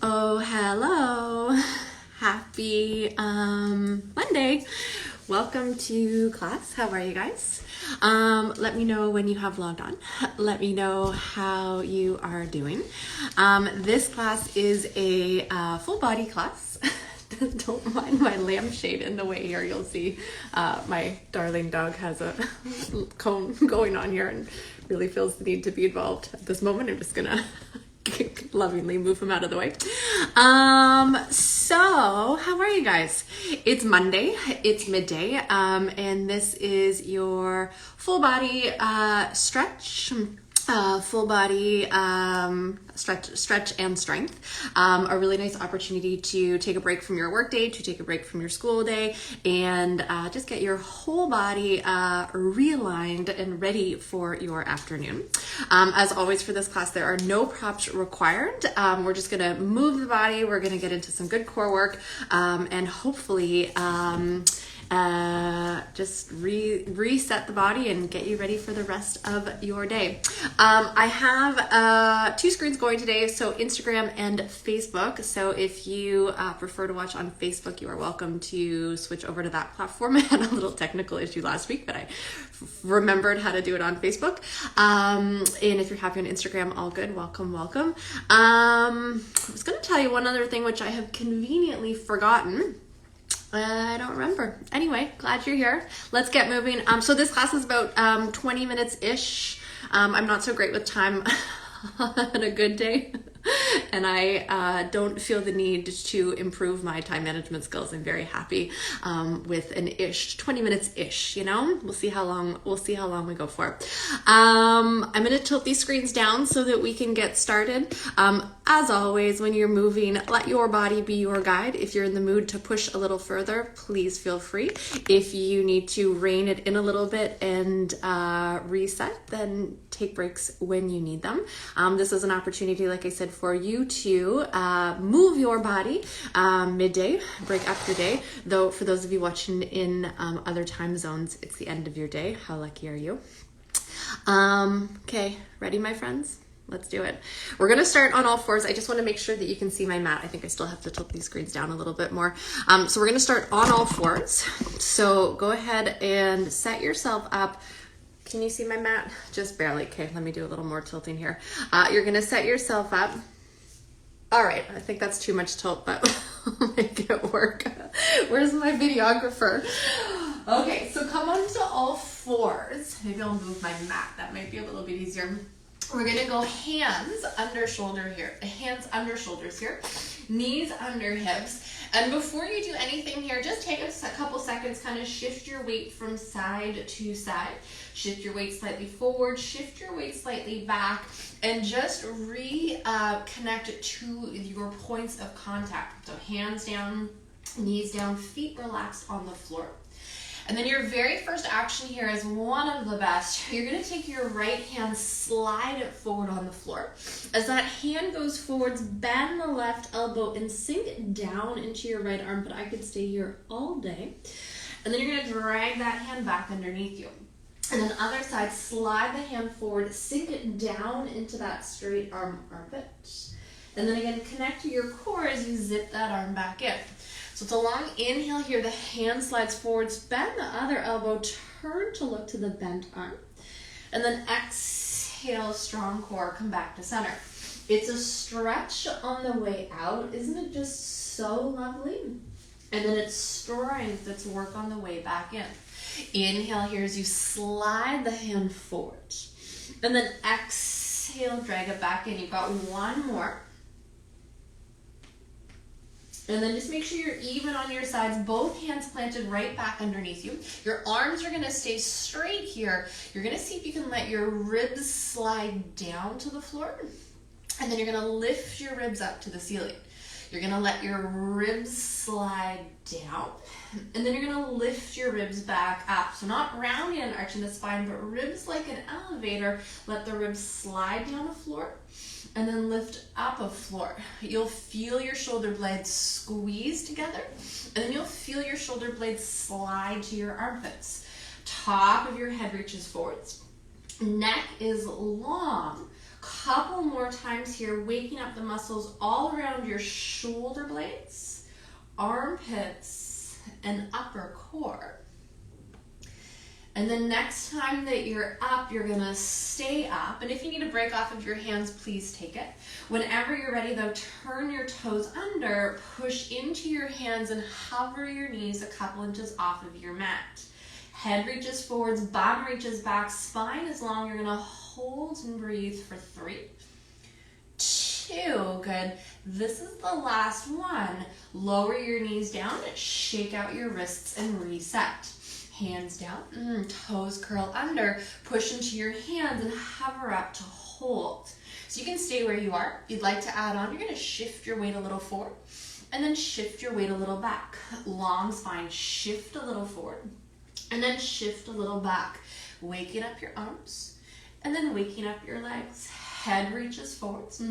Oh, hello. Happy Monday. Welcome to class. How are you guys? Let me know when you have logged on. Let me know how you are doing. This class is a full body class. Don't mind my lampshade in the way here. You'll see my darling dog has a cone going on here and really feels the need to be involved at this moment. I'm just gonna lovingly move him out of the way. So how are you guys? It's Monday, it's midday, and this is your full body stretch. Full body stretch and strength. A really nice opportunity to take a break from your work day, to take a break from your school day, and just get your whole body realigned and ready for your afternoon. As always for this class, there are no props required. We're just gonna move the body, we're gonna get into some good core work, and hopefully just reset the body and get you ready for the rest of your day. I have 2 screens going today, so Instagram and Facebook. So if you prefer to watch on Facebook, you are welcome to switch over to that platform. I had a little technical issue last week, but I remembered how to do it on Facebook. And if you're happy on Instagram, all good. Welcome. I was going to tell you one other thing, which I have conveniently forgotten. I don't remember. Anyway, glad you're here. Let's get moving. So this class is about 20 minutes-ish. I'm not so great with time on a good day. And I don't feel the need to improve my time management skills. I'm very happy with an 20 minutes-ish, you know? We'll see how long we go for. I'm gonna tilt these screens down so that we can get started. As always, when you're moving, let your body be your guide. If you're in the mood to push a little further, please feel free. If you need to rein it in a little bit and reset, then take breaks when you need them. This is an opportunity, like I said, for you to move your body midday, break after day. Though for those of you watching in other time zones, it's the end of your day. How lucky are you? Okay, ready, my friends? Let's do it. We're going to start on all fours. I just want to make sure that you can see my mat. I think I still have to tilt these screens down a little bit more. So we're going to start on all fours. So go ahead and set yourself up. Can you see my mat? Just barely. Okay, let me do a little more tilting here. You're going to set yourself up. All right, I think that's too much tilt, but we'll make it work. Where's my videographer? Okay, so come on to all fours. Maybe I'll move my mat. That might be a little bit easier. We're gonna go hands under shoulder here. Hands under shoulders here. Knees under hips. And before you do anything here, just take a couple seconds, kind of shift your weight from side to side. Shift your weight slightly forward, shift your weight slightly back, and just reconnect to your points of contact. So hands down, knees down, feet relaxed on the floor. And then your very first action here is one of the best. You're gonna take your right hand, slide it forward on the floor. As that hand goes forwards, bend the left elbow and sink down into your right arm, but I could stay here all day. And then you're gonna drag that hand back underneath you. And then other side, slide the hand forward, sink it down into that straight armpit. And then again, connect to your core as you zip that arm back in. So it's a long inhale here, the hand slides forwards, bend the other elbow, turn to look to the bent arm. And then exhale, strong core, come back to center. It's a stretch on the way out. Isn't it just so lovely? And then it's strength, it's work on the way back in. Inhale here as you slide the hand forward. And then exhale, drag it back in. You've got one more. And then just make sure you're even on your sides, both hands planted right back underneath you. Your arms are gonna stay straight here. You're gonna see if you can let your ribs slide down to the floor. And then you're gonna lift your ribs up to the ceiling. You're gonna let your ribs slide down. And then you're gonna lift your ribs back up. So not rounding and arching the spine, but ribs like an elevator. Let the ribs slide down the floor. And then lift up a floor. You'll feel your shoulder blades squeeze together, and then you'll feel your shoulder blades slide to your armpits. Top of your head reaches forwards. Neck is long. Couple more times here, waking up the muscles all around your shoulder blades, armpits, and upper core. And then next time that you're up, you're gonna stay up. And if you need a break off of your hands, please take it. Whenever you're ready though, turn your toes under, push into your hands and hover your knees a couple inches off of your mat. Head reaches forwards, bum reaches back, spine is long. You're gonna hold and breathe for 3, 2, good. This is the last one. Lower your knees down, shake out your wrists and reset. Hands down, toes curl under, push into your hands and hover up to hold. So you can stay where you are. If you'd like to add on, you're gonna shift your weight a little forward and then shift your weight a little back. Long spine, shift a little forward and then shift a little back. Waking up your arms and then waking up your legs. Head reaches forwards,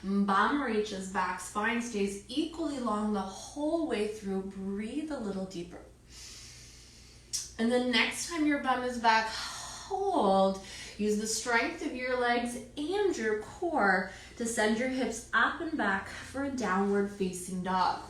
bum reaches back, spine stays equally long the whole way through. Breathe a little deeper. And then next time your bum is back, hold. Use the strength of your legs and your core to send your hips up and back for a downward facing dog.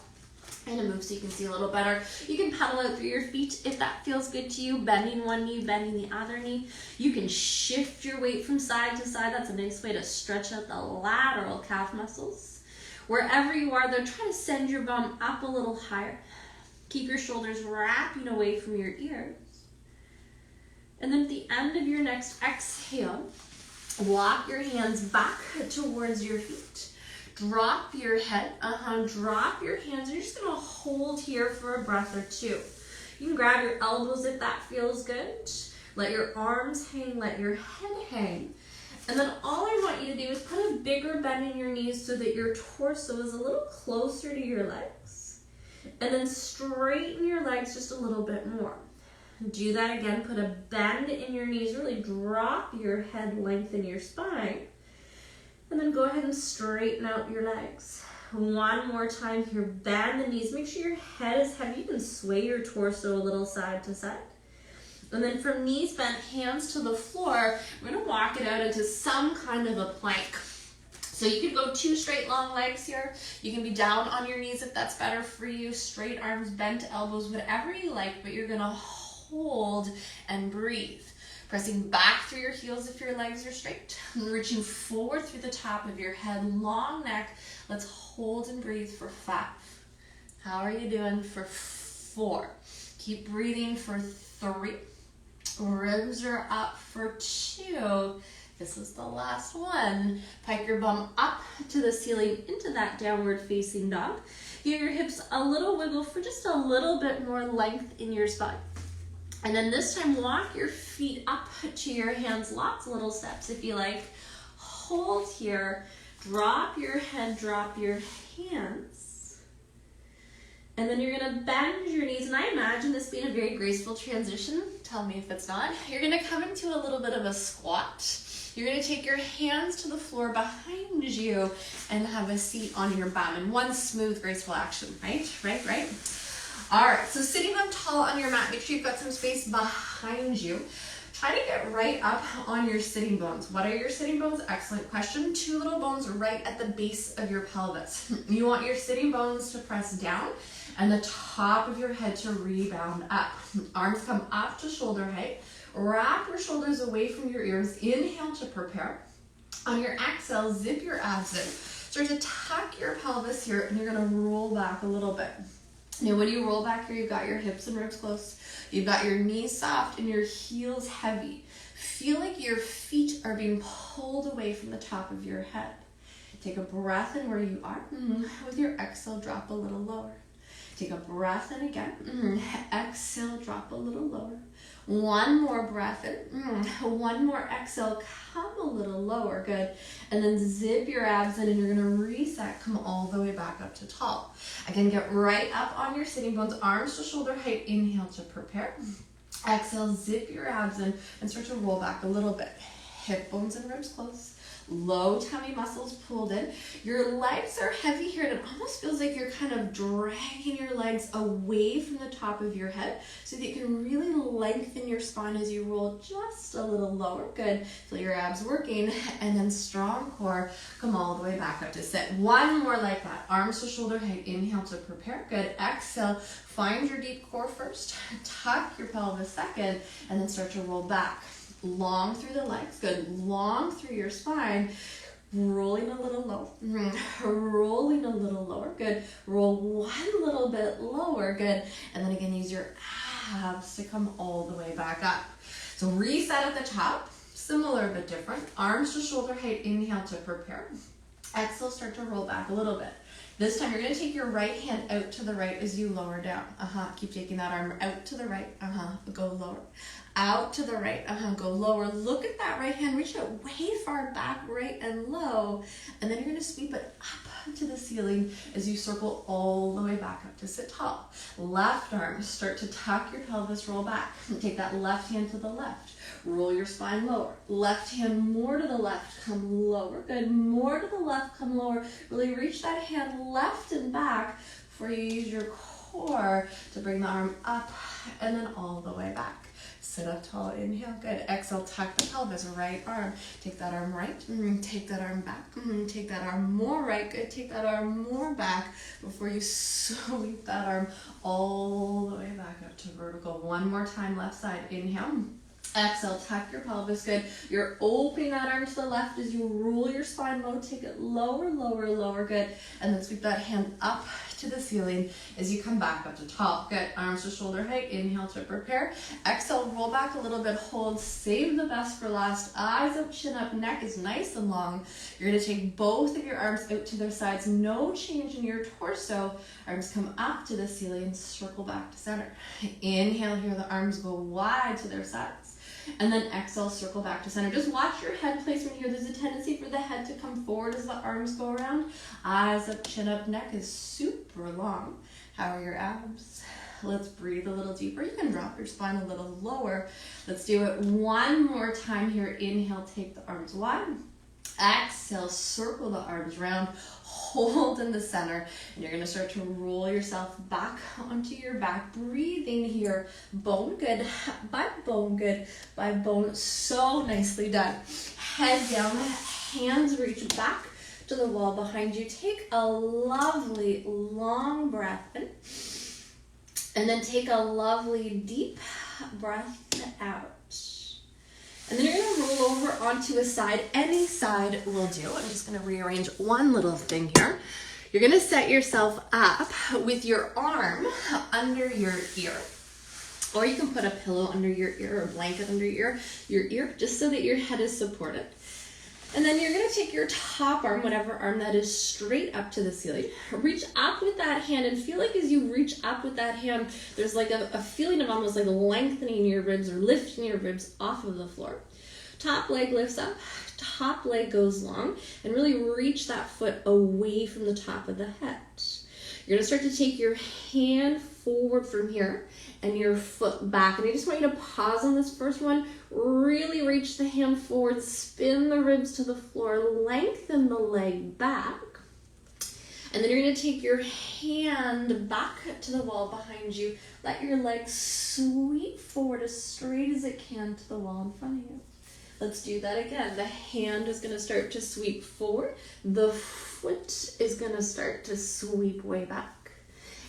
And a move so you can see a little better. You can pedal out through your feet if that feels good to you, bending one knee, bending the other knee. You can shift your weight from side to side. That's a nice way to stretch out the lateral calf muscles. Wherever you are, though, try to send your bum up a little higher. Keep your shoulders wrapping away from your ears. And then at the end of your next exhale, walk your hands back towards your feet. Drop your head, drop your hands. You're just gonna hold here for a breath or 2. You can grab your elbows if that feels good. Let your arms hang, let your head hang. And then all I want you to do is put a bigger bend in your knees so that your torso is a little closer to your legs. And then straighten your legs just a little bit more. Do that again, put a bend in your knees, really drop your head, lengthen your spine. And then go ahead and straighten out your legs. One more time here, bend the knees, make sure your head is heavy. You can sway your torso a little side to side. And then from knees bent, hands to the floor, we're gonna walk it out into some kind of a plank. So you could go 2 straight long legs here. You can be down on your knees if that's better for you. Straight arms, bent elbows, whatever you like, but you're gonna hold and breathe. Pressing back through your heels if your legs are straight. Reaching forward through the top of your head, long neck. Let's hold and breathe for 5. How are you doing for 4? Keep breathing for 3. Ribs are up for 2. This is the last one. Pike your bum up to the ceiling into that downward facing dog. Give your hips a little wiggle for just a little bit more length in your spine. And then this time, walk your feet up to your hands. Lots of little steps if you like. Hold here. Drop your head, drop your hands. And then you're gonna bend your knees. And I imagine this being a very graceful transition. Tell me if it's not. You're gonna come into a little bit of a squat. You're gonna take your hands to the floor behind you and have a seat on your bum. And one smooth, graceful action, right? All right, so sitting up tall on your mat, make sure you've got some space behind you. Try to get right up on your sitting bones. What are your sitting bones? Excellent question. 2 little bones right at the base of your pelvis. You want your sitting bones to press down and the top of your head to rebound up. Arms come up to shoulder height. Wrap your shoulders away from your ears. Inhale to prepare. On your exhale, zip your abs in. Start to tuck your pelvis here and you're gonna roll back a little bit. Now when you roll back here, you've got your hips and ribs close. You've got your knees soft and your heels heavy. Feel like your feet are being pulled away from the top of your head. Take a breath in where you are. With your exhale, drop a little lower. Take a breath in again. Exhale, drop a little lower. One more breath in. One more exhale, come a little lower. Good. And then zip your abs in and you're gonna reset, come all the way back up to tall. Again, get right up on your sitting bones, arms to shoulder height. Inhale to prepare. Exhale, zip your abs in and start to roll back a little bit. Hip bones and ribs close. low tummy muscles pulled in. Your legs are heavy here, and it almost feels like you're kind of dragging your legs away from the top of your head so that you can really lengthen your spine as you roll just a little lower. Good. Feel your abs working, and then strong core. Come all the way back up to sit. One more like that. Arms to shoulder height. Inhale to prepare. Good. Exhale. Find your deep core first. Tuck your pelvis second, and then start to roll back. Long through the legs. Good. Long through your spine. Rolling a little low. Rolling a little lower. Good. Roll one little bit lower. Good. And then again, use your abs to come all the way back up. So reset at the top. Similar but different. Arms to shoulder height. Inhale to prepare. Exhale, start to roll back a little bit. This time you're going to take your right hand out to the right as you lower down. Keep taking that arm out to the right. Go lower. Out to the right. Go lower. Look at that right hand. Reach it way far back, right and low. And then you're going to sweep it up to the ceiling as you circle all the way back up to sit tall. Left arm. Start to tuck your pelvis, roll back. Take that left hand to the left. Roll your spine lower. Left hand more to the left, come lower. Good. More to the left, come lower. Really reach that hand left and back before you use your core to bring the arm up and then all the way back. Sit up tall, inhale, good. Exhale, tuck the pelvis, right arm. Take that arm right, take that arm back, take that arm more right, good. Take that arm more back before you sweep that arm all the way back up to vertical. One more time, left side, inhale. Exhale, tuck your pelvis, good. You're opening that arm to the left as you roll your spine low. Take it lower, lower, lower, good. And then sweep that hand up to the ceiling as you come back up to tall. Good. Arms to shoulder height. Inhale to prepare. Exhale, roll back a little bit. Hold. Save the best for last. Eyes up, chin up. Neck is nice and long. You're going to take both of your arms out to their sides. No change in your torso. Arms come up to the ceiling. Circle back to center. Inhale here. The arms go wide to their sides. And then exhale, circle back to center. Just watch your head placement here. There's a tendency for the head to come forward as the arms go around. Eyes up, chin up, neck is super long. How are your abs? Let's breathe a little deeper. You can drop your spine a little lower. Let's do it one more time here. Inhale, take the arms wide. Exhale, circle the arms round. Hold in the center, and you're going to start to roll yourself back onto your back, breathing here, bone good, by bone good, by bone. So nicely done. Head down, hands reach back to the wall behind you. Take a lovely long breath in, and then take a lovely deep breath out. And then you're going to roll over onto a side. Any side will do. I'm just going to rearrange one little thing here. You're going to set yourself up with your arm under your ear. Or you can put a pillow under your ear or a blanket under your ear, just so that your head is supported. And then you're going to take your top arm, whatever arm that is, straight up to the ceiling. Reach up with that hand and feel like as you reach up with that hand, there's like a feeling of almost like lengthening your ribs or lifting your ribs off of the floor. Top leg lifts up, top leg goes long, and really reach that foot away from the top of the head. You're going to start to take your hand forward from here and your foot back. And I just want you to pause on this first one. Really reach the hand forward, spin the ribs to the floor, lengthen the leg back. And then you're going to take your hand back to the wall behind you. Let your leg sweep forward as straight as it can to the wall in front of you. Let's do that again. The hand is going to start to sweep forward. The foot is going to start to sweep way back.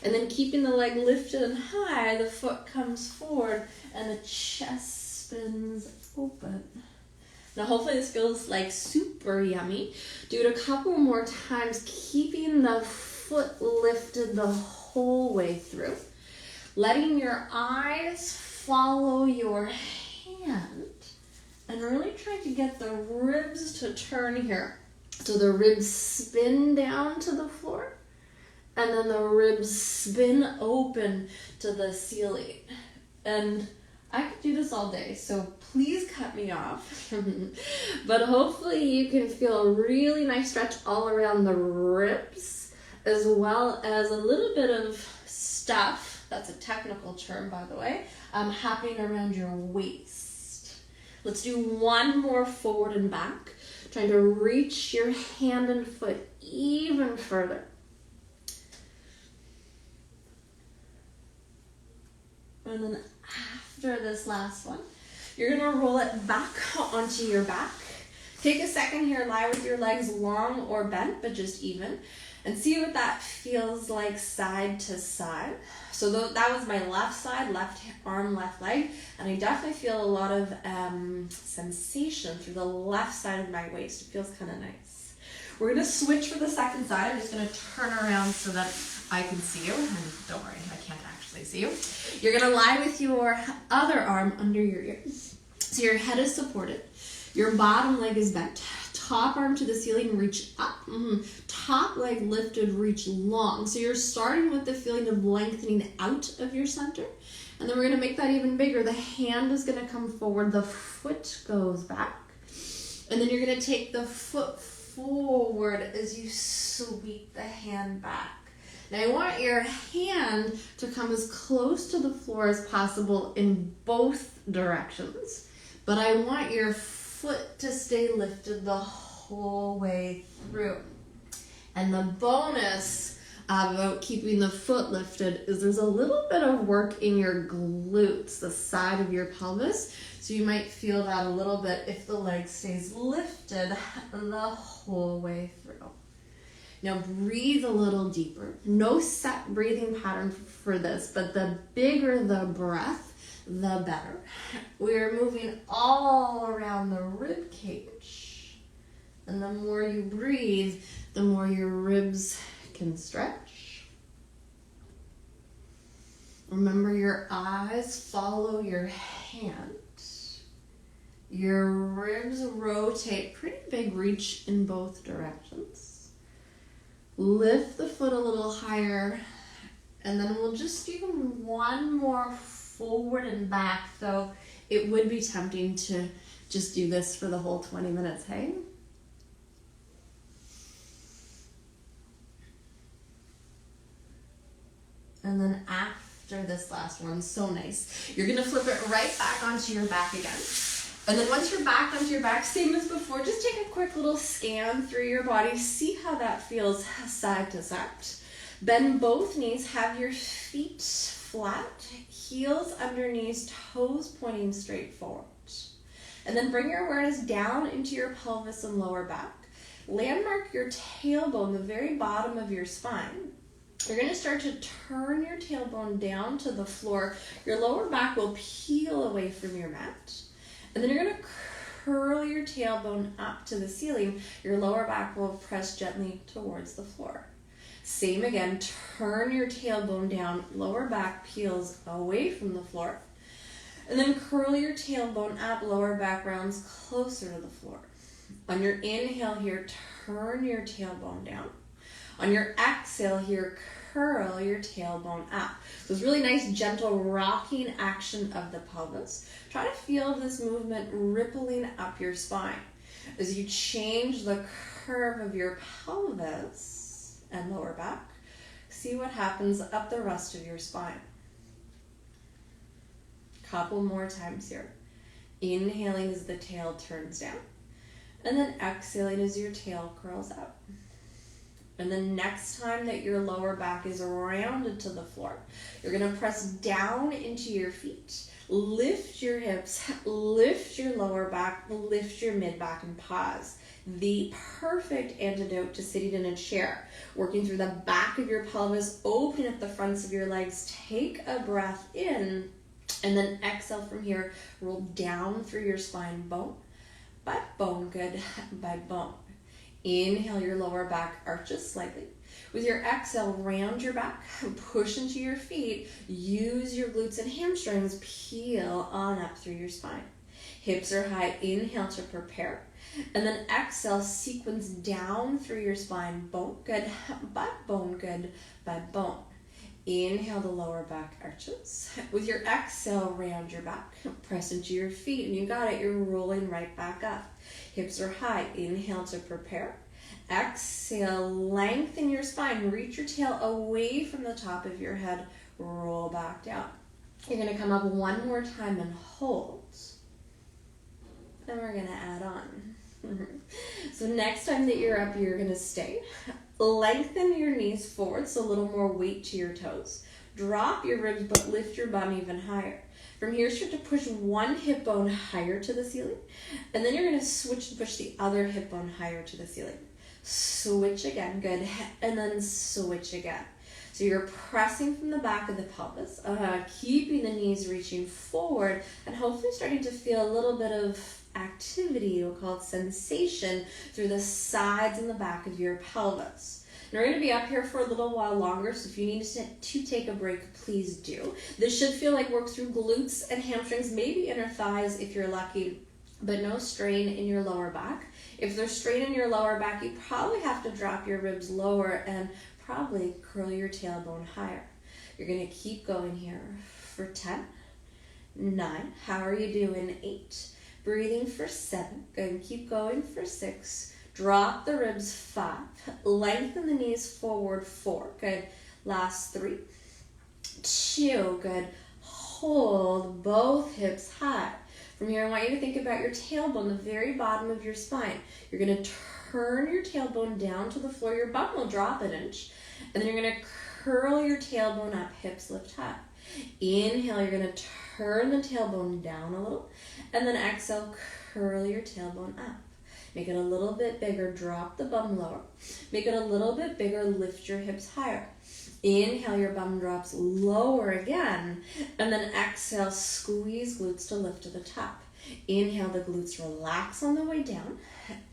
And then keeping the leg lifted and high, the foot comes forward and the chest spins open. Now hopefully this feels like super yummy. Do it a couple more times, keeping the foot lifted the whole way through. Letting your eyes follow your hand. And really trying to get the ribs to turn here. So the ribs spin down to the floor. And then the ribs spin open to the ceiling. And I could do this all day, so please cut me off. But hopefully you can feel a really nice stretch all around the ribs, as well as a little bit of stuff, that's a technical term by the way, happening around your waist. Let's do one more forward and back. trying to reach your hand and foot even further. And then after this last one, you're gonna roll it back onto your back. Take a second here, lie with your legs long or bent, but just even, and see what that feels like side to side. So that was my left side, left arm, left leg, and I definitely feel a lot of sensation through the left side of my waist. It feels kind of nice. We're gonna switch for the second side. I'm just gonna turn around so that I can see you, and don't worry, I can't actually see you. You're gonna lie with your other arm under your ears. So your head is supported, your bottom leg is bent, top arm to the ceiling, reach up, top leg lifted, reach long. So you're starting with the feeling of lengthening out of your center, and then we're gonna make that even bigger. The hand is gonna come forward, the foot goes back, and then you're gonna take the foot forward as you sweep the hand back. Now I want your hand to come as close to the floor as possible in both directions, but I want your foot to stay lifted the whole way through. And the bonus about keeping the foot lifted is there's a little bit of work in your glutes, the side of your pelvis, so you might feel that a little bit if the leg stays lifted the whole way through. Now breathe a little deeper. No set breathing pattern for this, but the bigger the breath, the better. We're moving all around the rib cage. And the more you breathe, the more your ribs can stretch. Remember, your eyes follow your hand. Your ribs rotate, pretty big reach in both directions. Lift the foot a little higher, and then we'll just do one more forward and back, though it would be tempting to just do this for the whole 20 minutes, hey? And then after this last one, so nice, you're gonna flip it right back onto your back again. And then once you're back onto your back, same as before, just take a quick little scan through your body, see how that feels side to side. Bend both knees, have your feet flat, heels under knees, toes pointing straight forward. And then bring your awareness down into your pelvis and lower back. Landmark your tailbone, the very bottom of your spine. You're going to start to turn your tailbone down to the floor. Your lower back will peel away from your mat. And then you're going to curl your tailbone up to the ceiling. Your lower back will press gently towards the floor. Same again, turn your tailbone down, lower back peels away from the floor. And then curl your tailbone up, lower back rounds closer to the floor. On your inhale here, turn your tailbone down. On your exhale here, curl your tailbone up. So it's really nice, gentle rocking action of the pelvis. Try to feel this movement rippling up your spine. As you change the curve of your pelvis and lower back, see what happens up the rest of your spine. Couple more times here. Inhaling as the tail turns down. And then exhaling as your tail curls up. And then next time that your lower back is rounded to the floor, you're going to press down into your feet. Lift your hips, lift your lower back, lift your mid back, and pause. The perfect antidote to sitting in a chair. Working through the back of your pelvis, open up the fronts of your legs, take a breath in, and then exhale from here. Roll down through your spine, bone by bone, good by bone. Inhale, your lower back arches slightly. With your exhale, round your back, push into your feet, use your glutes and hamstrings, peel on up through your spine. Hips are high, inhale to prepare. And then exhale, sequence down through your spine, bone good by bone, good by bone. Inhale, the lower back arches. With your exhale, round your back, press into your feet, and you got it, you're rolling right back up. Hips are high, inhale to prepare. Exhale, lengthen your spine, reach your tail away from the top of your head, roll back down. You're gonna come up one more time and hold. Then we're gonna add on. So next time that you're up, you're gonna stay. Lengthen your knees forward, so a little more weight to your toes. Drop your ribs, but lift your bum even higher. From here, start to push one hip bone higher to the ceiling, and then you're gonna switch and push the other hip bone higher to the ceiling. Switch again, good, and then switch again. So you're pressing from the back of the pelvis, keeping the knees reaching forward, and hopefully starting to feel a little bit of activity, we'll call it sensation, through the sides and the back of your pelvis. And we're going to be up here for a little while longer, so if you need to take a break, please do. This should feel like work through glutes and hamstrings, maybe inner thighs if you're lucky, but no strain in your lower back. If there's strain in your lower back, you probably have to drop your ribs lower and probably curl your tailbone higher. You're going to keep going here for 10, 9, how are you doing? 8, breathing for 7, good, keep going for 6, drop the ribs 5, lengthen the knees forward 4, good, last 3, 2, good, hold both hips high. From here, I want you to think about your tailbone, the very bottom of your spine. You're going to turn your tailbone down to the floor. Your bum will drop an inch. And then you're going to curl your tailbone up, hips lift high. Inhale, you're going to turn the tailbone down a little. And then exhale, curl your tailbone up. Make it a little bit bigger, drop the bum lower. Make it a little bit bigger, lift your hips higher. Inhale, your bum drops lower again. And then exhale, squeeze glutes to lift to the top. Inhale, the glutes relax on the way down.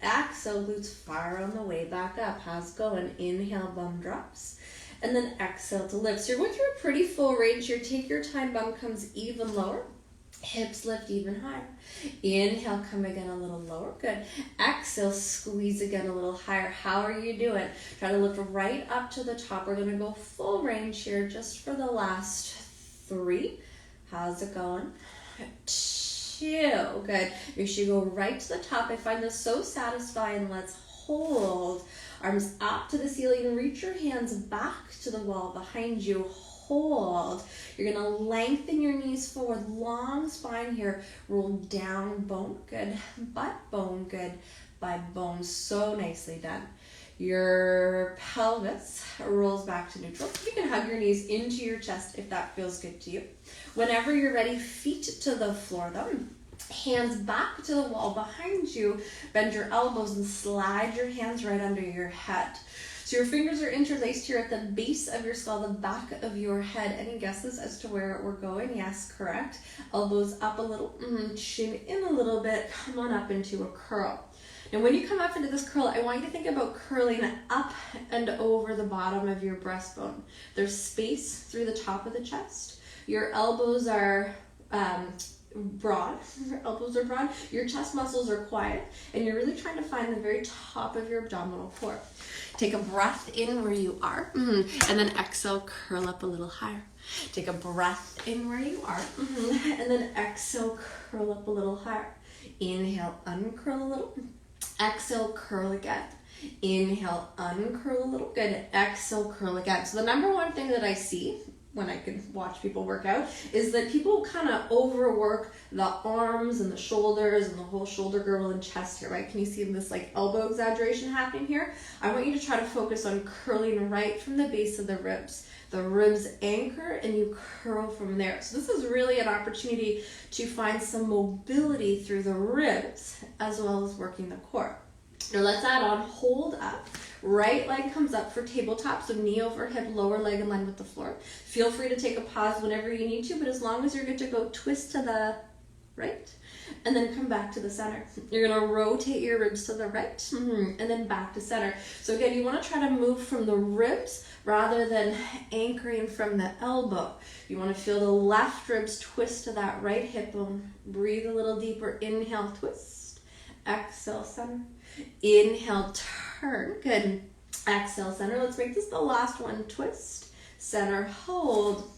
Exhale, glutes fire on the way back up. How's it going? Inhale, bum drops. And then exhale to lift. So you're going through a pretty full range here. Take your time, bum comes even lower. Hips lift even higher. Inhale, come again a little lower. Good. Exhale, squeeze again a little higher. How are you doing? Try to lift right up to the top. We're going to go full range here just for the last 3. How's it going? 2. Good. Make sure you go right to the top. I find this so satisfying. Let's hold. Arms up to the ceiling. Reach your hands back to the wall behind you. Hold. You're going to lengthen your knees forward. Long spine here. Roll down, bone. Good. Butt, bone. Good. By bone. So nicely done. Your pelvis rolls back to neutral. You can hug your knees into your chest if that feels good to you. Whenever you're ready, feet to the floor though. Hands back to the wall behind you. Bend your elbows and slide your hands right under your head. So your fingers are interlaced here at the base of your skull, the back of your head. Any guesses as to where we're going? Yes, correct. Elbows up a little, chin in a little bit. Come on up into a curl. Now when you come up into this curl, I want you to think about curling up and over the bottom of your breastbone. There's space through the top of the chest. Your elbows are broad. Your elbows are broad. Your chest muscles are quiet. And you're really trying to find the very top of your abdominal core. Take a breath in where you are. And then exhale, curl up a little higher. Take a breath in where you are. And then exhale, curl up a little higher. Inhale, uncurl a little. Exhale, curl again. Inhale, uncurl a little. Good. Exhale, curl again. So the number one thing that I see when I can watch people work out is that people kind of overwork the arms and the shoulders and the whole shoulder girdle and chest here, right? Can you see this like elbow exaggeration happening here? I want you to try to focus on curling right from the base of the ribs. The ribs anchor and you curl from there. So this is really an opportunity to find some mobility through the ribs as well as working the core. Now let's add on, hold up. Right leg comes up for tabletop, so knee over hip, lower leg in line with the floor. Feel free to take a pause whenever you need to, but as long as you're good to go, twist to the right, and then come back to the center. You're gonna rotate your ribs to the right, and then back to center. So again, you wanna try to move from the ribs rather than anchoring from the elbow. You wanna feel the left ribs twist to that right hip bone. Breathe a little deeper, inhale, twist. Exhale, center. Inhale, turn. Good. Exhale, center. Let's make this the last one. Twist, center, hold.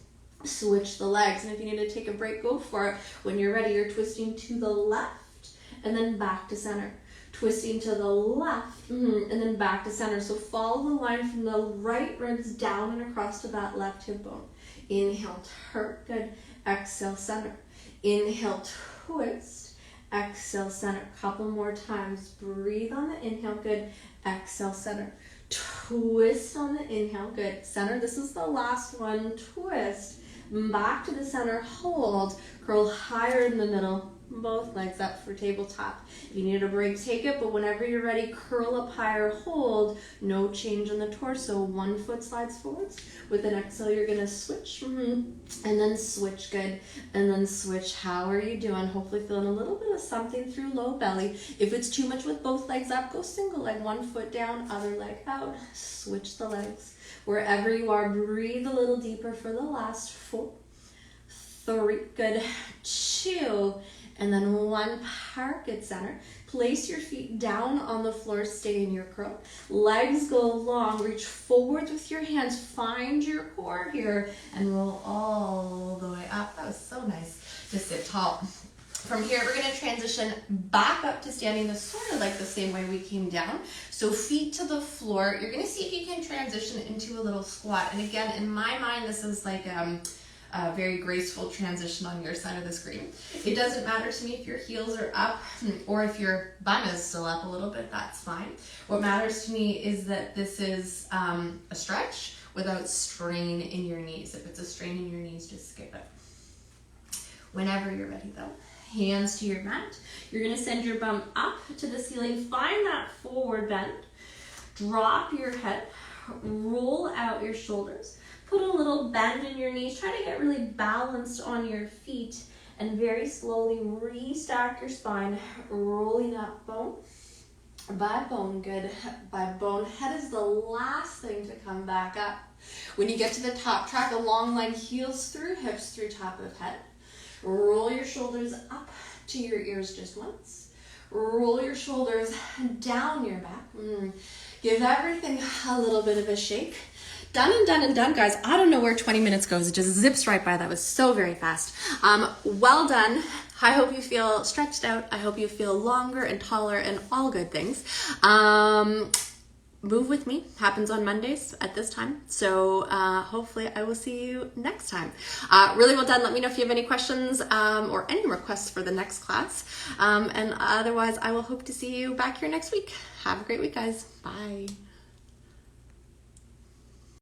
Switch the legs. And if you need to take a break, go for it. When you're ready, you're twisting to the left and then back to center. Twisting to the left and then back to center. So follow the line from the right ribs down and across to that left hip bone. Inhale, turn. Good. Exhale, center. Inhale, twist. exhale, center. Couple more times. Breathe on the inhale, good. Exhale, center. Twist on the inhale, good. Center, this is the last one. Twist. Back to the center, hold. Curl higher in the middle. Both legs up for tabletop. If you need a break, take it, but whenever you're ready, curl up higher, hold. No change in the torso. One foot slides forwards. With an exhale, you're gonna switch. And then switch, good. And then switch. How are you doing? Hopefully feeling a little bit of something through low belly. If it's too much with both legs up, go single leg. One foot down, other leg out. Switch the legs. Wherever you are, breathe a little deeper for the last 4, 3, good, 2, and then 1, park at center. Place your feet down on the floor, stay in your curl. Legs go long, reach forwards with your hands, find your core here, and roll all the way up. That was so nice to sit tall. From here, we're gonna transition back up to standing sort of like the same way we came down. So feet to the floor. You're gonna see if you can transition into a little squat. And again, in my mind, this is like a very graceful transition on your side of the screen. It doesn't matter to me if your heels are up or if your bum is still up a little bit, that's fine. What matters to me is that this is a stretch without strain in your knees. If it's a strain in your knees, just skip it. Whenever you're ready though. Hands to your mat. You're gonna send your bum up to the ceiling. Find that forward bend. Drop your head. Roll out your shoulders. Put a little bend in your knees. Try to get really balanced on your feet. And very slowly restack your spine. Rolling up bone by bone. Good. By bone. Head is the last thing to come back up. When you get to the top, track a long line. Heels through hips through top of head. Roll your shoulders up to your ears just once. Roll your shoulders down your back. Give everything a little bit of a shake. Done and done and done, guys. I don't know where 20 minutes goes. It just zips right by. That was so very fast. Well done. I hope you feel stretched out. I hope you feel longer and taller and all good things. Move with me happens on Mondays at this time. So hopefully I will see you next time. Really well done. Let me know if you have any questions or any requests for the next class. And otherwise, I will hope to see you back here next week. Have a great week, guys. Bye.